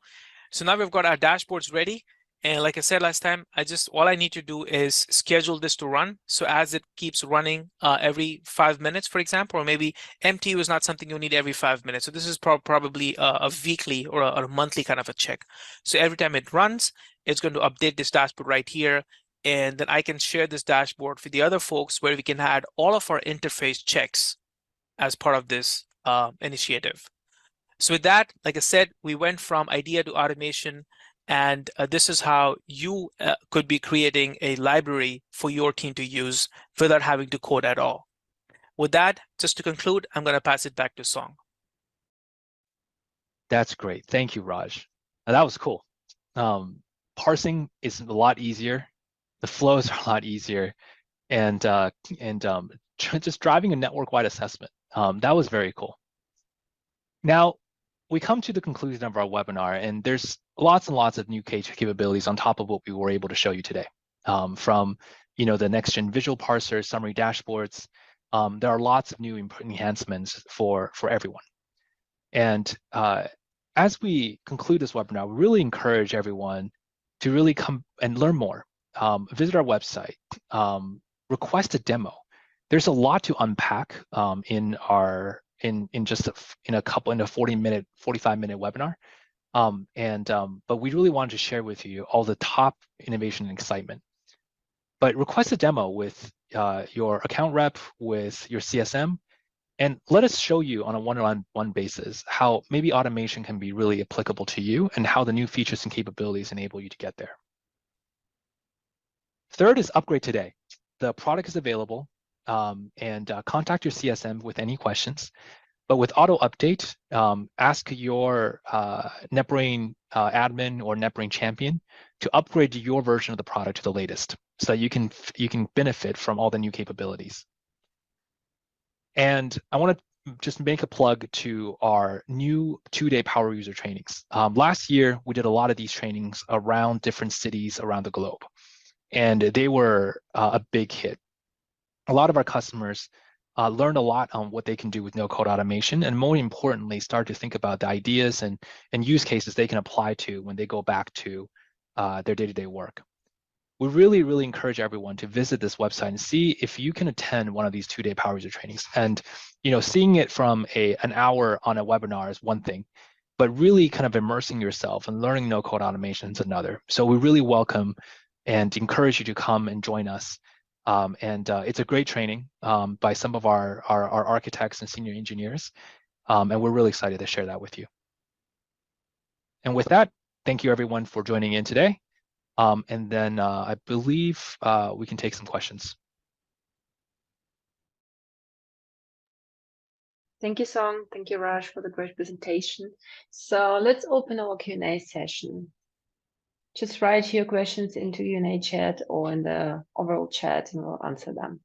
So now we've got our dashboards ready. And like I said last time, all I need to do is schedule this to run. So as it keeps running every 5 minutes, for example, or maybe MTU is not something you need every 5 minutes. So this is probably a weekly or a monthly kind of a check. So every time it runs, it's going to update this dashboard right here. And then I can share this dashboard for the other folks where we can add all of our interface checks as part of this initiative. So with that, like I said, we went from idea to automation, and this is how you could be creating a library for your team to use without having to code at all. With that, just to conclude, I'm going to pass it back to Song. That's great. Thank you, Raj. Now, that was cool. Parsing is a lot easier. The flows are a lot easier. And just driving a network-wide assessment. That was very cool. Now, we come to the conclusion of our webinar, and there's lots and lots of new capabilities on top of what we were able to show you today. From the next-gen visual parser, summary dashboards, there are lots of new enhancements for everyone. And as we conclude this webinar, we really encourage everyone to really come and learn more. Visit our website, request a demo. There's a lot to unpack in a 45-minute webinar. But we really wanted to share with you all the top innovation and excitement. But request a demo with your account rep, with your CSM, and let us show you on a one-on-one basis how maybe automation can be really applicable to you and how the new features and capabilities enable you to get there. Third is upgrade today. The product is available, and contact your CSM with any questions. But with auto update, ask your NetBrain admin or NetBrain champion to upgrade your version of the product to the latest, so you can benefit from all the new capabilities. And I want to just make a plug to our new 2-day power user trainings. Last year, we did a lot of these trainings around different cities around the globe, and they were a big hit. A lot of our customers learned a lot on what they can do with no-code automation, and more importantly, start to think about the ideas and use cases they can apply to when they go back to their day-to-day work. We really, really encourage everyone to visit this website and see if you can attend one of these 2-day power user trainings. And seeing it from an hour on a webinar is one thing, but really kind of immersing yourself and learning no-code automation is another. So we really welcome and encourage you to come and join us. It's a great training by some of our architects and senior engineers, and we're really excited to share that with you. And with that, thank you everyone for joining in today. And then I believe we can take some questions. Thank you, Song. Thank you, Raj, for the great presentation. So let's open our Q&A session. Just write your questions into Q&A chat or in the overall chat, and we'll answer them.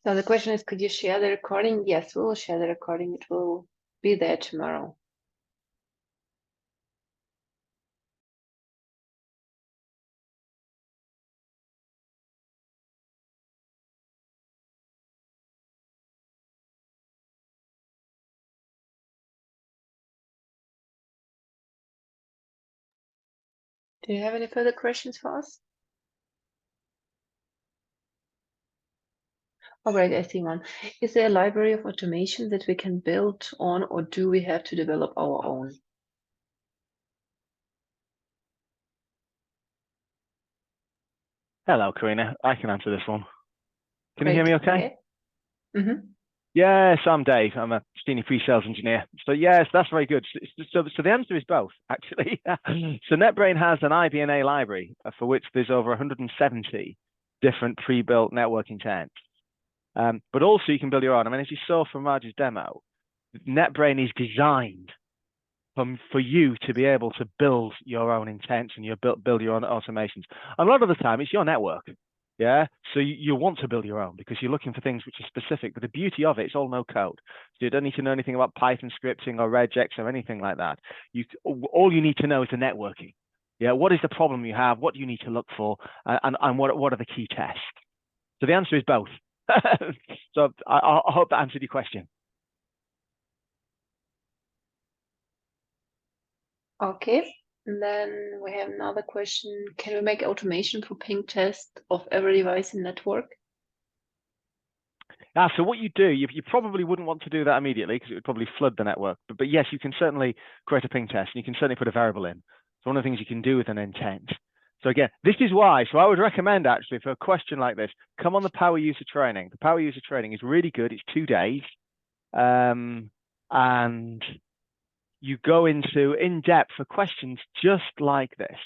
So the question is, could you share the recording? Yes, we will share the recording. It will be there tomorrow. Do you have any further questions for us? All right, I see one. Is there a library of automation that we can build on, or do we have to develop our own? Hello, Karina. I can answer this one. Can you Great. hear me okay? Mm-hmm. Yes, I'm Dave. I'm a senior pre-sales engineer. So yes, that's very good. So the answer is both, actually. So NetBrain has an IBNA library for which there's over 170 different pre-built networking intents. But also you can build your own. I mean, as you saw from Raj's demo, NetBrain is designed for you to be able to build your own intents and build your own automations. A lot of the time, it's your network. Yeah, so you want to build your own because you're looking for things which are specific. But the beauty of it, it's all no code. So you don't need to know anything about Python scripting or regex or anything like that. All you need to know is the networking. Yeah, what is the problem you have? What do you need to look for? And what are the key tests? So the answer is both. So I hope that answered your question. Okay. And then we have another question. Can we make automation for ping test of every device in network? So what you do, you probably wouldn't want to do that immediately because it would probably flood the network. But yes, you can certainly create a ping test and you can certainly put a variable in. So one of the things you can do with an intent. So again, this is why. So I would recommend actually for a question like this, come on the power user training. The power user training is really good. It's 2 days. And you go into in-depth for questions just like this.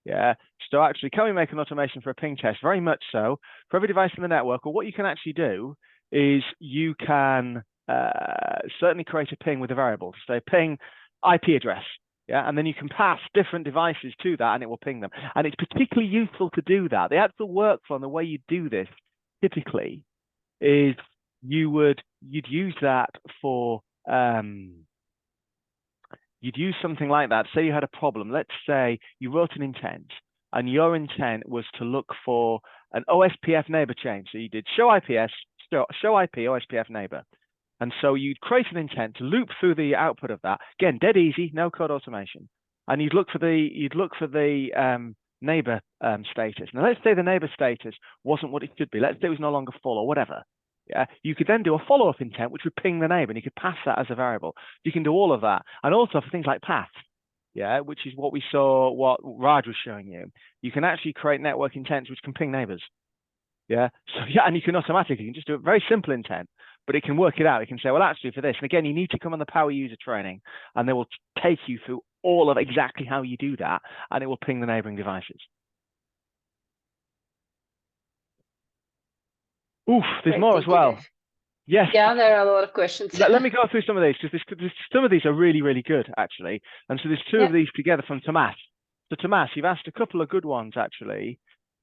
Yeah. So actually, can we make an automation for a ping test? Very much so. For every device in the network, or what you can actually do is you can certainly create a ping with a variable. So ping IP address. Yeah, and then you can pass different devices to that and it will ping them. And it's particularly useful to do that. The actual workflow and the way you do this typically is you'd use that for you'd use something like that. Say you had a problem. Let's say you wrote an intent and your intent was to look for an OSPF neighbor change. So you did show IP OSPF neighbor. And so you'd create an intent to loop through the output of that. Again, dead easy, no code automation. And you'd look for the neighbor status. Now, let's say the neighbor status wasn't what it should be. Let's say it was no longer full or whatever. Yeah, you could then do a follow-up intent, which would ping the neighbor, and you could pass that as a variable. You can do all of that, and also for things like paths, yeah, which is what we saw, what Raj was showing you. You can actually create network intents which can ping neighbors. Yeah, so yeah, and you can automatically, you can just do a very simple intent, but it can work it out. It can say, well, actually for this, and again, you need to come on the power user training, and they will take you through all of exactly how you do that, and it will ping the neighboring devices. Oof, there's Great, more thank as well. you, Dave. Yes. Yeah, there are a lot of questions. Let me go through some of these, because some of these are really, really good, actually. And so there's two of these together from Tomas. So Tomas, you've asked a couple of good ones, actually.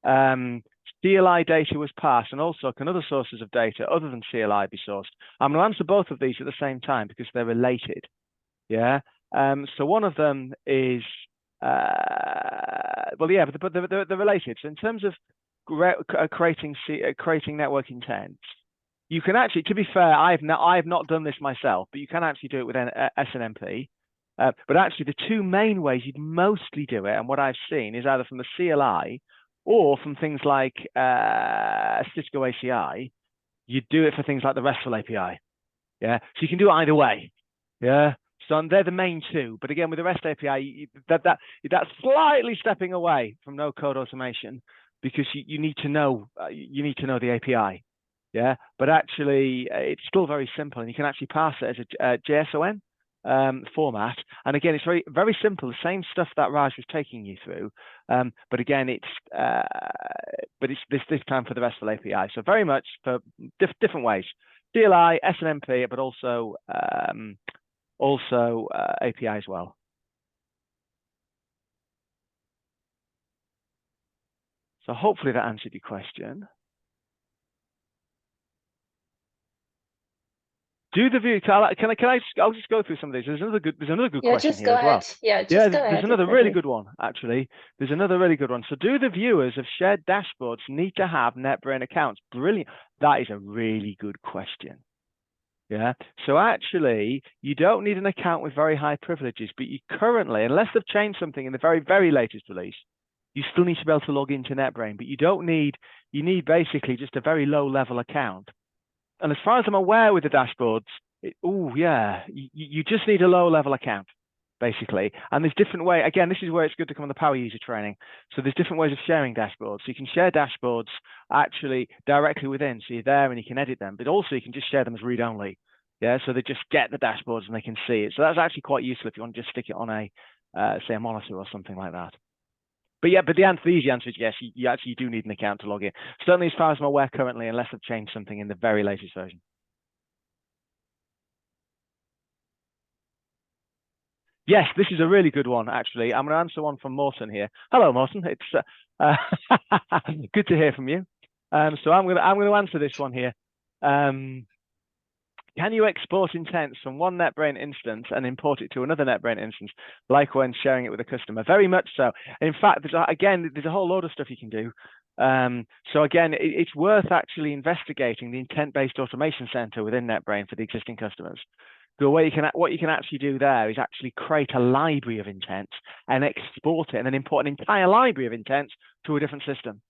CLI data was passed, and also can other sources of data other than CLI be sourced? I'm going to answer both of these at the same time because they're related. Yeah. So one of them is, well, yeah, but they're related. So in terms of creating network intents, you can actually, to be fair, I've not done this myself, but you can actually do it with SNMP. But actually, the two main ways you'd mostly do it, and what I've seen, is either from the CLI or from things like Cisco ACI. You'd do it for things like the RESTful API. Yeah, so you can do it either way. Yeah, so they're the main two. But again, with the REST API, that's slightly stepping away from no code automation because you need to know the API. Yeah, but actually, it's still very simple, and you can actually pass it as a JSON format. And again, it's very, very simple, the same stuff that Raj was taking you through. But again, it's this time for the RESTful API. So very much for different ways: CLI, SNMP, but also API as well. So hopefully that answered your question. Do the view? I'll just go through some of these. There's another good question here as well. Yeah, just go ahead. There's another really good one, actually. There's another really good one. So do the viewers of shared dashboards need to have NetBrain accounts? Brilliant. That is a really good question. Yeah. So actually, you don't need an account with very high privileges, but you currently, unless they've changed something in the very, very latest release, you still need to be able to log into NetBrain, but you need basically just a very low level account. And as far as I'm aware with the dashboards, you just need a low-level account, basically. And there's different ways. Again, this is where it's good to come on the power user training. So there's different ways of sharing dashboards. So you can share dashboards actually directly within. So you're there and you can edit them, but also you can just share them as read-only. Yeah, so they just get the dashboards and they can see it. So that's actually quite useful if you want to just stick it on a, say, a monitor or something like that. But yeah, but the easy answer is yes, you actually do need an account to log in. Certainly as far as I'm aware currently, unless I've changed something in the very latest version. Yes, this is a really good one, actually. I'm going to answer one from Morton here. Hello, Morton. It's good to hear from you. So I'm going to answer this one here. Can you export intents from one NetBrain instance and import it to another NetBrain instance, like when sharing it with a customer? Very much so. In fact, there's a whole load of stuff you can do. So again, it's worth actually investigating the intent-based automation center within NetBrain for the existing customers. So what you can actually do there is actually create a library of intents and export it, and then import an entire library of intents to a different system.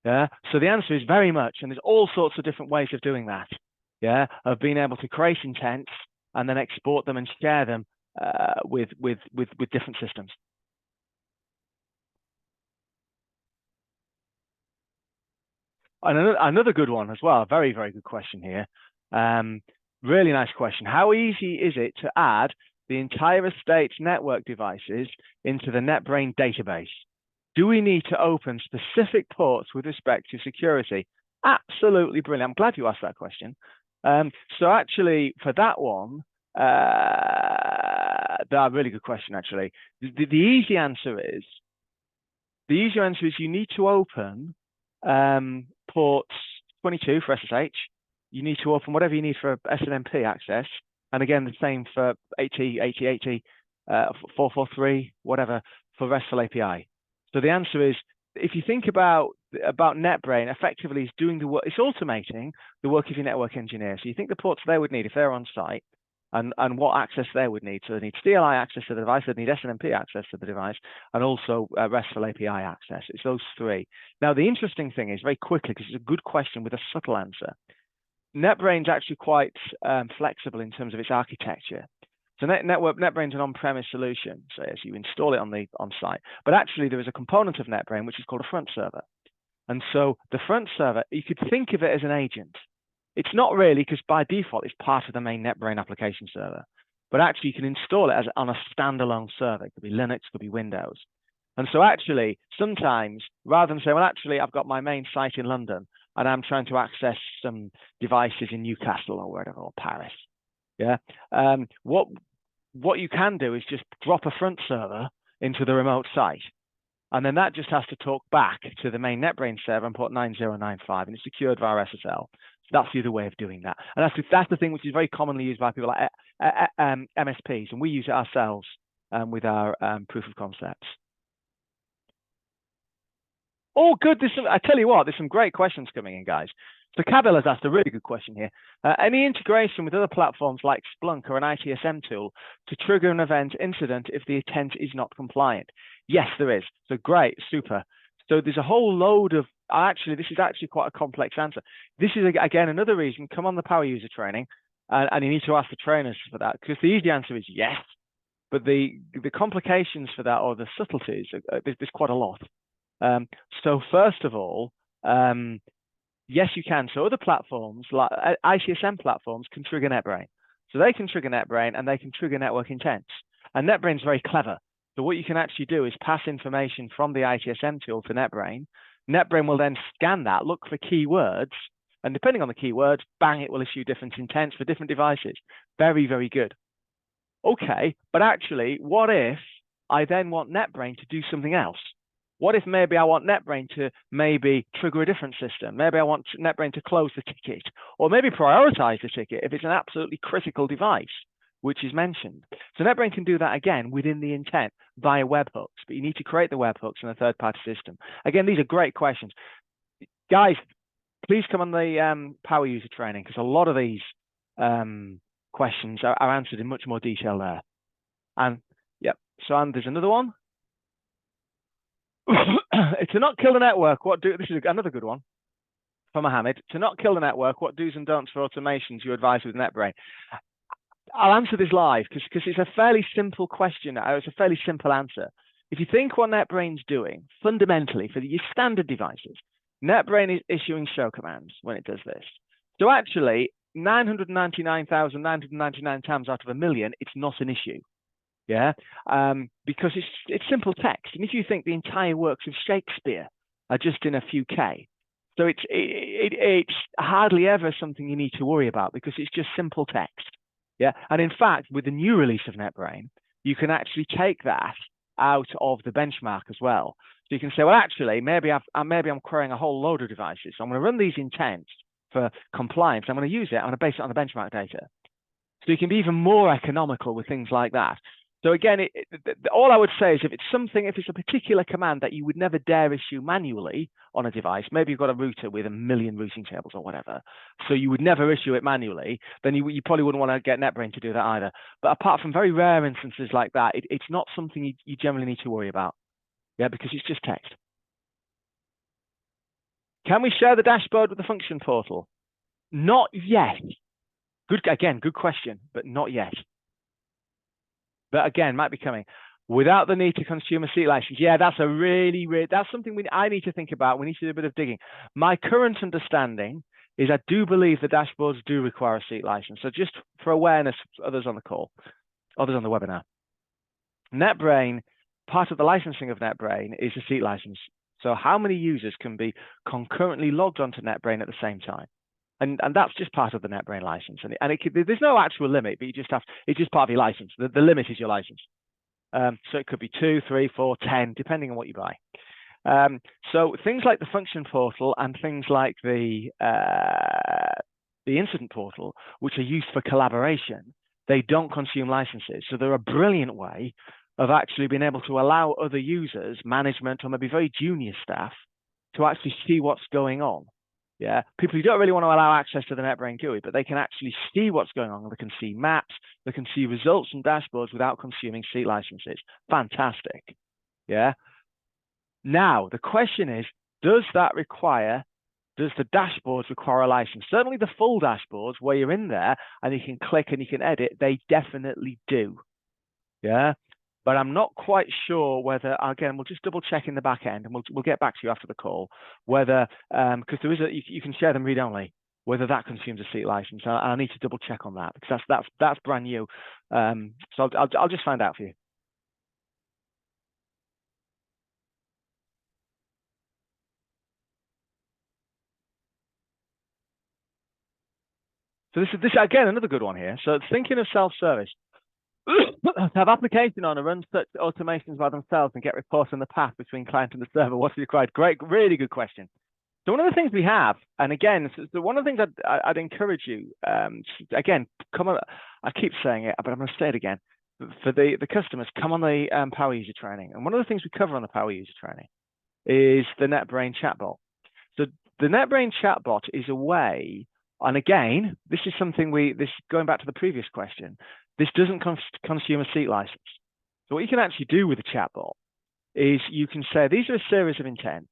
Yeah. So the answer is very much, and there's all sorts of different ways of doing that. Yeah, of being able to create intents and then export them and share them with different systems. And another good one as well, a very, very good question here. Really nice question. How easy is it to add the entire estate's network devices into the NetBrain database? Do we need to open specific ports with respect to security? Absolutely brilliant. I'm glad you asked that question. So actually, for that one, that's a really good question, actually. The easy answer is you need to open ports 22 for SSH. You need to open whatever you need for SNMP access. And again, the same for 80, 443, whatever, for RESTful API. So the answer is, if you think about NetBrain, effectively is doing the work, it's automating the work of your network engineer. So you think the ports they would need if they're on site, and what access they would need. So they need CLI access to the device, they need SNMP access to the device, and also RESTful API access. It's those three. Now, the interesting thing is, very quickly, because it's a good question with a subtle answer, NetBrain's actually quite flexible in terms of its architecture. So NetBrain's an on-premise solution, so yes, you install it on site. But actually, there is a component of NetBrain which is called a front server. And so the front server, you could think of it as an agent. It's not really, because by default, it's part of the main NetBrain application server. But actually, you can install it as on a standalone server. It could be Linux, it could be Windows. And so actually, sometimes, rather than say, well, actually, I've got my main site in London, and I'm trying to access some devices in Newcastle or wherever, or Paris. Yeah. What you can do is just drop a front server into the remote site. And then that just has to talk back to the main NetBrain server and put 9095, and it's secured via SSL. So that's the other way of doing that. And that's the thing which is very commonly used by people like MSPs, and we use it ourselves with our proof of concepts. Oh, good. I tell you what, there's some great questions coming in, guys. So Kabil has asked a really good question here. Any integration with other platforms like Splunk or an ITSM tool to trigger an event incident if the intent is not compliant? Yes, there is. So great, super. So there's a whole load of, actually, this is actually quite a complex answer. This is, again, another reason, come on the power user training, and you need to ask the trainers for that, because the easy answer is yes, but the complications for that, or the subtleties, there's quite a lot. So first of all, yes, you can. So other platforms, like ITSM platforms, can trigger NetBrain. So they can trigger NetBrain, and they can trigger network intents. And NetBrain's very clever. So what you can actually do is pass information from the ITSM tool to NetBrain. NetBrain will then scan that, look for keywords, and depending on the keywords, bang, it will issue different intents for different devices. Very, very good. Okay, but actually, what if I then want NetBrain to do something else? What if maybe I want NetBrain to maybe trigger a different system? Maybe I want NetBrain to close the ticket, or maybe prioritize the ticket if it's an absolutely critical device, which is mentioned. So NetBrain can do that again within the intent via webhooks, but you need to create the webhooks in a third-party system. Again, these are great questions. Guys, please come on the power user training, because a lot of these questions are answered in much more detail there. And yep, so there's another one. To not kill the network, this is another good one from Mohammed. To not kill the network, what do's and don'ts for automations you advise with NetBrain? I'll answer this live because it's a fairly simple question. It's a fairly simple answer. If you think what NetBrain's doing, fundamentally for your standard devices, NetBrain is issuing show commands when it does this. So actually, 999,999 times out of a million, it's not an issue. Yeah, because it's simple text. And if you think the entire works of Shakespeare are just in a few K, so it's hardly ever something you need to worry about, because it's just simple text. Yeah, and in fact, with the new release of NetBrain, you can actually take that out of the benchmark as well. So you can say, well, actually, maybe I'm querying a whole load of devices. So I'm going to run these intents for compliance. I'm going to use it. I'm going to base it on the benchmark data. So you can be even more economical with things like that. So again, all I would say is if it's a particular command that you would never dare issue manually on a device, maybe you've got a router with a million routing tables or whatever, so you would never issue it manually, then you probably wouldn't want to get NetBrain to do that either. But apart from very rare instances like that, it's not something you generally need to worry about. Yeah, because it's just text. Can we share the dashboard with the function portal? Not yet. Good question, but not yet. But again, might be coming. Without the need to consume a seat license. Yeah, that's that's something I need to think about. We need to do a bit of digging. My current understanding is I do believe the dashboards do require a seat license. So just for awareness for others on the call, others on the webinar. NetBrain, part of the licensing of NetBrain is a seat license. So how many users can be concurrently logged onto NetBrain at the same time? And that's just part of the NetBrain license. And there's no actual limit, but it's just part of your license. The limit is your license. So it could be 2, 3, 4, 10, depending on what you buy. So things like the function portal and things like the incident portal, which are used for collaboration, they don't consume licenses. So they're a brilliant way of actually being able to allow other users, management, or maybe very junior staff, to actually see what's going on. Yeah, people who don't really want to allow access to the NetBrain GUI, but they can actually see what's going on. They can see maps, they can see results and dashboards without consuming seat licenses. Fantastic. Yeah. Now, the question is, does the dashboards require a license? Certainly the full dashboards where you're in there and you can click and you can edit, they definitely do. Yeah. But I'm not quite sure whether, again, we'll just double check in the back end and we'll get back to you after the call, whether, because there is you can share them read only, whether that consumes a seat license. I need to double check on that because that's brand new. So I'll just find out for you. So this again, another good one here. So thinking of self-service. Have application owner run such automations by themselves and get reports on the path between client and the server. What's required? Great, really good question. So one of the things we have, and again, so one of the things I'd encourage you, again, come on. I keep saying it, but I'm going to say it again. For the customers, come on the power user training. And one of the things we cover on the power user training is the NetBrain chatbot. So the NetBrain chatbot is a way, and again, this is something going back to the previous question, this doesn't consume a seat license. So what you can actually do with the chatbot is you can say, these are a series of intents.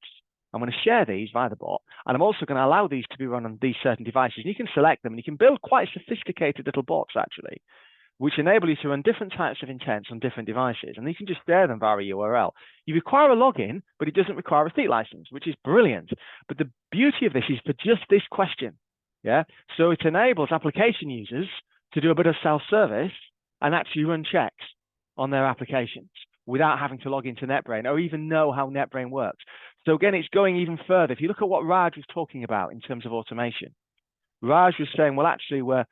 I'm going to share these via the bot, and I'm also going to allow these to be run on these certain devices. And you can select them, and you can build quite sophisticated little bots, actually, which enable you to run different types of intents on different devices. And you can just share them via a URL. You require a login, but it doesn't require a seat license, which is brilliant. But the beauty of this is for just this question. Yeah. So it enables application users to do a bit of self-service and actually run checks on their applications without having to log into NetBrain or even know how NetBrain works. So again, it's going even further. If you look at what Raj was talking about in terms of automation, Raj was saying, well, actually, we're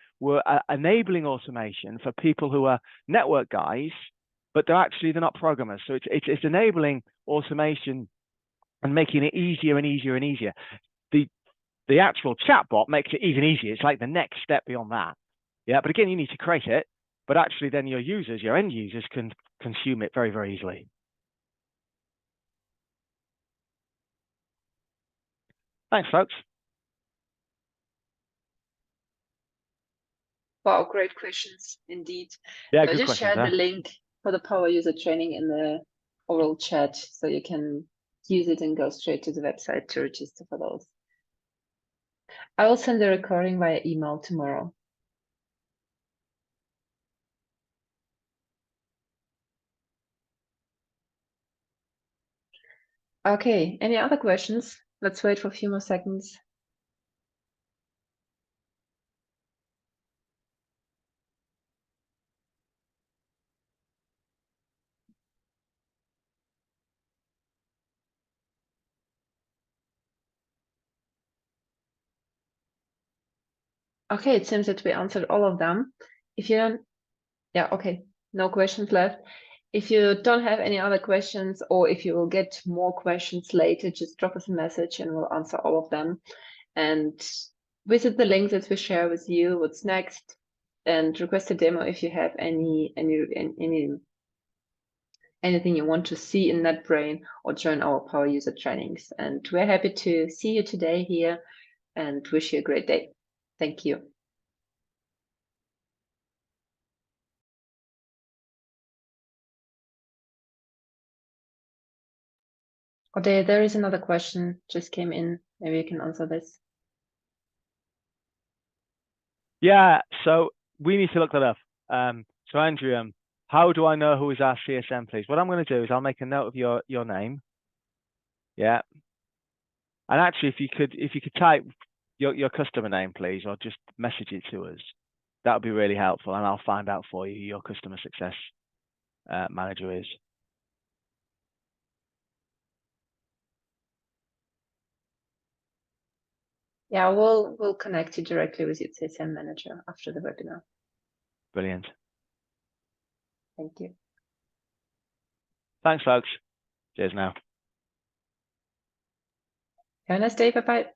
enabling automation for people who are network guys, but they're not programmers. So it's enabling automation and making it easier and easier and easier. The actual chatbot makes it even easier. It's like the next step beyond that. Yeah, but again, you need to create it, but actually then your users, your end users can consume it very, very easily. Thanks, folks. Wow, great questions indeed. Yeah, I good just questions, shared huh? the link for the power user training in the overall chat, so you can use it and go straight to the website to register for those. I will send the recording via email tomorrow. Okay, any other questions? Let's wait for a few more seconds. Okay, it seems that we answered all of them. If you don't, yeah, okay, no questions left. If you don't have any other questions, or if you will get more questions later, just drop us a message and we'll answer all of them. And visit the links that we share with you, what's next, and request a demo if you have anything you want to see in NetBrain, or join our power user trainings. And we're happy to see you today here and wish you a great day. Thank you. Okay, there is another question just came in. Maybe you can answer this. Yeah, so we need to look that up. So Andrew, how do I know who is our CSM, please? What I'm going to do is I'll make a note of your name. Yeah. And actually, if you could type your customer name, please, or just message it to us, that would be really helpful. And I'll find out for you who your customer success manager is. Yeah, we'll connect you directly with your CSM manager after the webinar. Brilliant. Thank you. Thanks, folks. Cheers now. Have a nice day. Bye-bye.